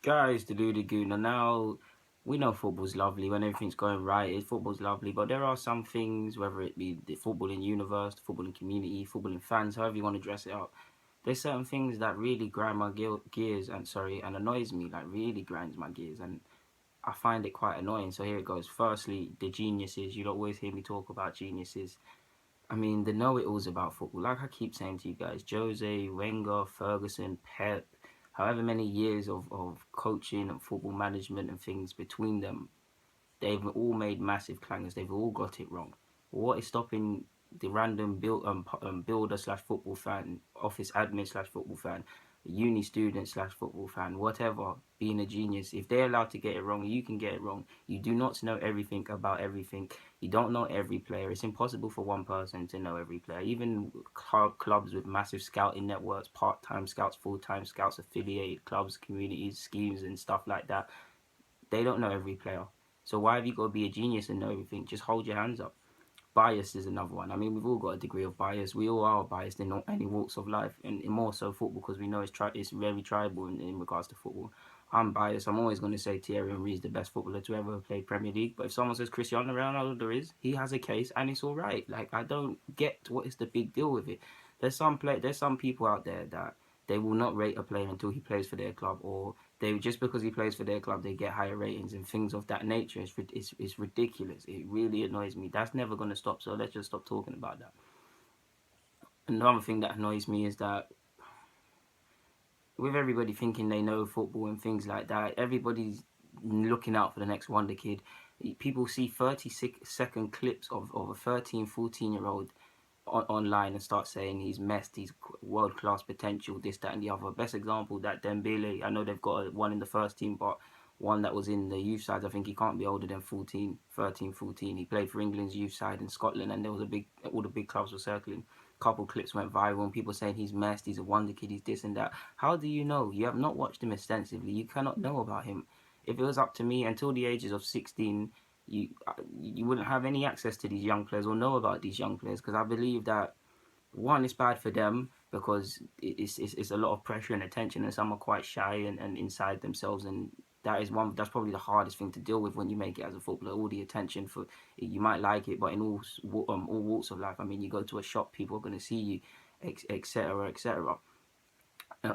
Guys, the Luda Guna. Now, we know football's lovely when everything's going right. Football's lovely, but there are some things, whether it be the footballing universe, the footballing community, footballing fans, however you want to dress it up. There's certain things that really grind my gears and annoys me, like really grinds my gears, and I find it quite annoying. So here it goes. Firstly, the geniuses. You'll always hear me talk about geniuses. I mean, the know-it-alls about football. Like I keep saying to you guys, Jose, Wenger, Ferguson, Pep, however many years of coaching and football management and things between them, they've all made massive clangers. They've all got it wrong. What is stopping the random builder slash football fan, office admin slash football fan, uni student slash football fan, whatever, being a genius? If they're allowed to get it wrong, you can get it wrong. You do not know everything about everything. You don't know every player. It's impossible for one person to know every player. Even clubs with massive scouting networks, part-time scouts, full-time scouts, affiliated clubs, communities, schemes, and stuff like that, they don't know every player. So why have you got to be a genius and know everything? Just hold your hands up. Bias is another one. I mean, we've all got a degree of bias. We all are biased in any walks of life, and more so football because we know it's very tribal in regards to football. I'm biased. I'm always going to say Thierry Henry is the best footballer to ever play Premier League. But if someone says Cristiano Ronaldo is, he has a case, and it's all right. Like I don't get what is the big deal with it. There's some people out there that they will not rate a player until he plays for their club, or they just because he plays for their club they get higher ratings and things of that nature. It's ridiculous. It really annoys me. That's never going to stop. So let's just stop talking about that. Another thing that annoys me is that with everybody thinking they know football and things like that, everybody's looking out for the next wonder kid. People see 30-second clips of a 13, 14 year old online and start saying he's messed, he's world class potential, this, that, and the other. Best example, that Dembele. I know they've got one in the first team, but one that was in the youth sides. I think he can't be older than 14, 13, 14. He played for England's youth side in Scotland, and there was all the big clubs were circling. Couple clips went viral, and people saying he's messed, he's a wonder kid, he's this and that. How do you know? You have not watched him extensively. You cannot know about him. If it was up to me, until the ages of 16, you wouldn't have any access to these young players or know about these young players, because I believe that one, it's bad for them because it's a lot of pressure and attention, and some are quite shy and inside themselves, and that's probably the hardest thing to deal with when you make it as a footballer. All the attention for you might like it, but in all walks of life. I mean, you go to a shop, people are going to see you, etc. etc. Uh,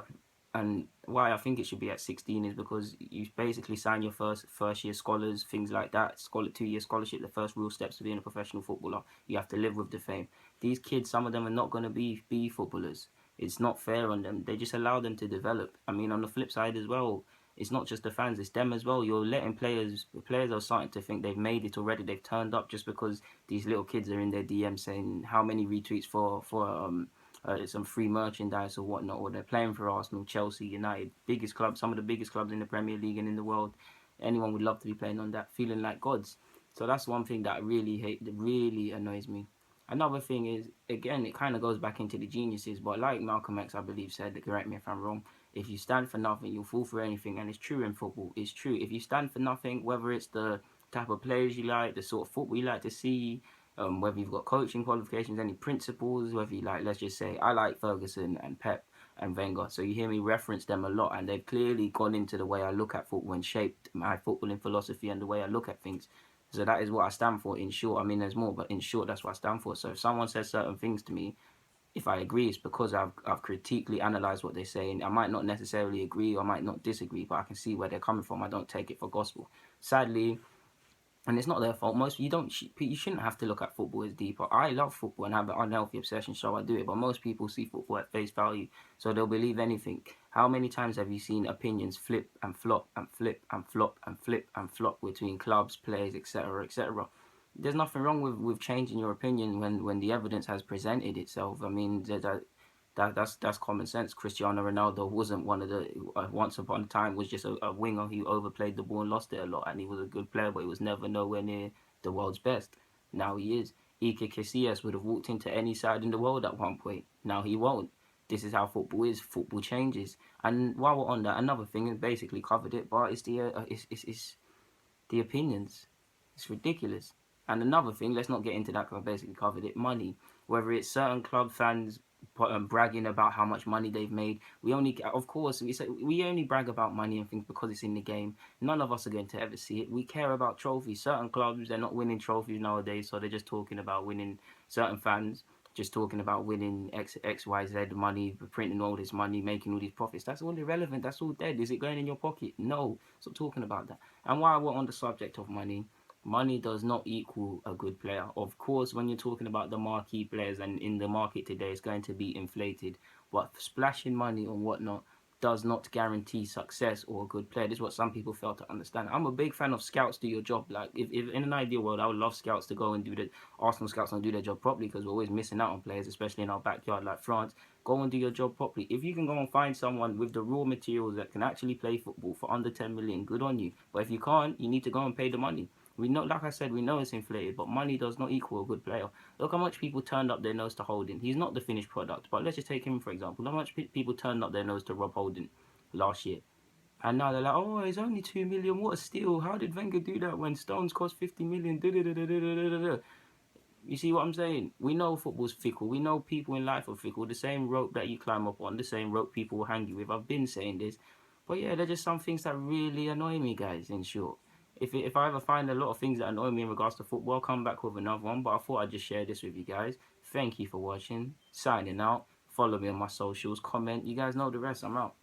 and why I think it should be at 16 is because you basically sign your first year scholars, things like that, 2 year scholarship, the first real steps to being a professional footballer. You have to live with the fame. These kids, some of them are not going to be footballers. It's not fair on them. They just allow them to develop. I mean, on the flip side as well, it's not just the fans, it's them as well. You're letting players are starting to think they've made it already. They've turned up just because these little kids are in their DM saying how many retweets for some free merchandise or whatnot, or they're playing for Arsenal, Chelsea, United, biggest clubs, some of the biggest clubs in the Premier League and in the world. Anyone would love to be playing on that, feeling like gods. So that's one thing that I really hate, that really annoys me. Another thing is, again, it kind of goes back into the geniuses, but like Malcolm X, I believe, said, correct me if I'm wrong, if you stand for nothing, you'll fall for anything. And it's true in football. It's true. If you stand for nothing, whether it's the type of players you like, the sort of football you like to see, whether you've got coaching qualifications, any principles, whether you like, let's just say, I like Ferguson and Pep and Wenger. So you hear me reference them a lot, and they've clearly gone into the way I look at football and shaped my footballing philosophy and the way I look at things. So that is what I stand for. In short, I mean, there's more, but in short, that's what I stand for. So if someone says certain things to me, if I agree, it's because I've critically analysed what they're saying. I might not necessarily agree, or I might not disagree, but I can see where they're coming from. I don't take it for gospel. Sadly, and it's not their fault. Most you shouldn't have to look at football as deeper. I love football and have an unhealthy obsession, so I do it. But most people see football at face value, so they'll believe anything. How many times have you seen opinions flip and flop and flip and flop and flip and flop between clubs, players, etc., etc.? There's nothing wrong with changing your opinion when the evidence has presented itself. I mean, that's common sense. Cristiano Ronaldo wasn't one of the once upon a time was just a winger who overplayed the ball and lost it a lot, and he was a good player, but he was never nowhere near the world's best. Now he is. Iker Casillas would have walked into any side in the world at one point. Now he won't. This is how football is. Football changes. And while we're on that, another thing, and basically covered it, but it's the opinions. It's ridiculous. And another thing, let's not get into that because I basically covered it. Money, whether it's certain club fans bragging about how much money they've made. We only, of course, we only brag about money and things because it's in the game. None of us are going to ever see it. We care about trophies. Certain clubs, they're not winning trophies nowadays, so they're just talking about winning. Certain fans just talking about winning XYZ money, printing all this money, making all these profits. That's all irrelevant. That's all dead. Is it going in your pocket? No. Stop talking about that. And while we're on the subject of money, money does not equal a good player. Of course, when you're talking about the marquee players and in the market today, it's going to be inflated. But splashing money and whatnot does not guarantee success or a good player. This is what some people fail to understand. I'm a big fan of scouts do your job. Like, if in an ideal world, I would love scouts to go and do the Arsenal scouts and do their job properly because we're always missing out on players, especially in our backyard like France. Go and do your job properly. If you can go and find someone with the raw materials that can actually play football for under 10 million, good on you. But if you can't, you need to go and pay the money. We know, like I said, we know it's inflated, but money does not equal a good player. Look how much people turned up their nose to Holding. He's not the finished product, but let's just take him for example. How much people turned up their nose to Rob Holding last year, and now they're like, oh, it's only 2 million. What a steal! How did Wenger do that when Stones cost 50 million? You see what I'm saying? We know football's fickle. We know people in life are fickle. The same rope that you climb up on, the same rope people will hang you with. I've been saying this. But yeah, there's just some things that really annoy me, guys, in short. If I ever find a lot of things that annoy me in regards to football, I'll come back with another one. But I thought I'd just share this with you guys. Thank you for watching. Signing out. Follow me on my socials. Comment. You guys know the rest. I'm out.